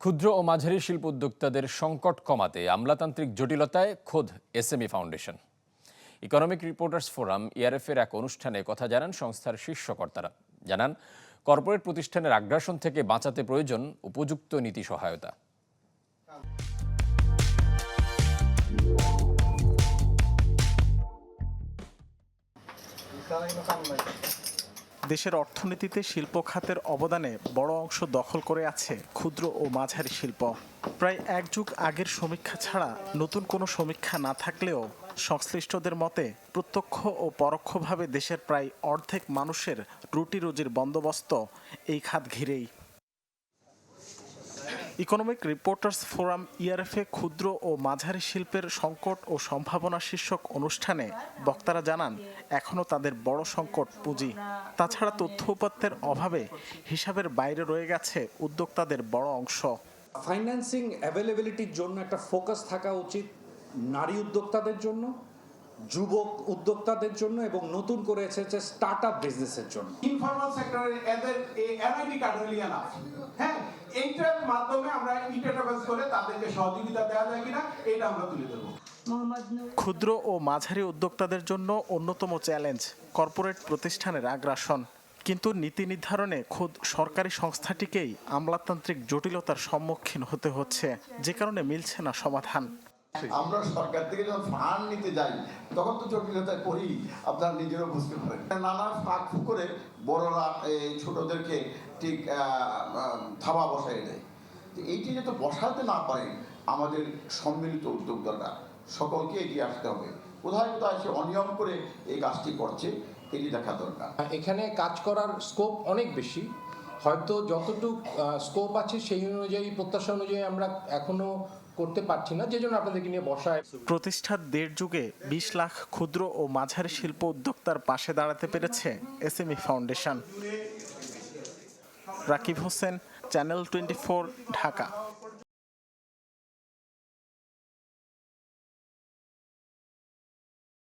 ক্ষুদ্র ও মাঝারি শিল্প উদ্যোক্তাদের সংকট কমাতে আমলাতান্ত্রিক জটিলতায় খোদ SME foundation. Economic reporters forum ইআরএফ-এর এক অনুষ্ঠানে কথা জানান সংস্থার শীর্ষ কর্তারা। জানান, কর্পোরেট প্রতিষ্ঠানের আগ্রাসন থেকে বাঁচাতে প্রয়োজন উপযুক্ত নীতি সহায়তা। দেশের অর্থনীতিতে শিল্প খাতের অবদানে বড় অংশ দখল করে আছে ক্ষুদ্র ও মাঝারি শিল্প। প্রায় এক যুগ আগের সমীক্ষা ছাড়া নতুন কোনো সমীক্ষা না থাকলেও সংশ্লিষ্টদের মতে প্রত্যক্ষ ও পরোক্ষভাবে দেশের প্রায় অর্ধেক মানুষের রুটি রুজির বন্দোবস্ত এই খাত ঘিরেই। ইকোনমিক রিপোর্টার্স ফোরাম ইআরএফ-এ ক্ষুদ্র ও মাঝারি শিল্পের সংকট ও সম্ভাবনা শীর্ষক অনুষ্ঠানে বক্তারা জানান, এখনও তাদের বড় সংকট পুঁজি। তাছাড়া তথ্য উপাত্তের অভাবে হিসাবের বাইরে রয়ে গেছে উদ্যোক্তাদের বড় অংশ। ফাইন্যান্সিং অ্যাভেলেবিলিটির জন্য একটা ফোকাস থাকা উচিত নারী উদ্যোক্তাদের জন্য, যুবক উদ্যোক্তাদের জন্য এবং নতুন করে এসেছে স্টার্টআপ বিজনেসের জন্য। ইনফরমাল সেক্টরে এদের এনআইডি কার্ড হলিয়া না, হ্যাঁ, এইটার মাধ্যমে আমরা ইন্টারফেস করে তাদেরকে সহযোগিতা দেওয়া যায় কিনা এটা আমরা তুলে ধরবো। ক্ষুদ্র ও মাঝারি উদ্যোক্তাদের জন্য অন্যতম চ্যালেঞ্জ কর্পোরেট প্রতিষ্ঠানের আগ্রাসন। কিন্তু নীতি নির্ধারণে খোদ সরকারি সংস্থাটিকেই আমলাতান্ত্রিক জটিলতার সম্মুখীন হতে হচ্ছে, যে কারণে মিলছে না সমাধান। আমরা সরকার থেকে যখন ফান্ড নিতে যাই তখন তো জটিলতায় পড়ি, আপনারা নিজেরও বুঝতে পারেন। নানা ফাঁক ফুক করে বড়রা এই ছোটদেরকে ঠিক থাবা বসাই দেয়। এইটি যাতে বসাতে না পারে আমাদের সম্মিলিত উদ্যোগ দরকার, সকলকে এগিয়ে আসতে হবে। কোথায় কোথায় সে অনিয়ম করে এই কাজটি করছে এটি দেখা দরকার। এখানে কাজ করার স্কোপ অনেক বেশি, হয়তো যতটুকু স্কোপ আছে সেই অনুযায়ী, প্রত্যাশা অনুযায়ী আমরা এখনো করতে পারছি না, যে জন্য আপনাদেরকে নিয়ে বসায়। প্রতিষ্ঠার 1.5 যুগে 20 লাখ ক্ষুদ্র ও মাঝারি শিল্প উদ্যোক্তার পাশে দাঁড়াতে পেরেছে SME foundation. Rakib Hossain, channel 24, Dhaka.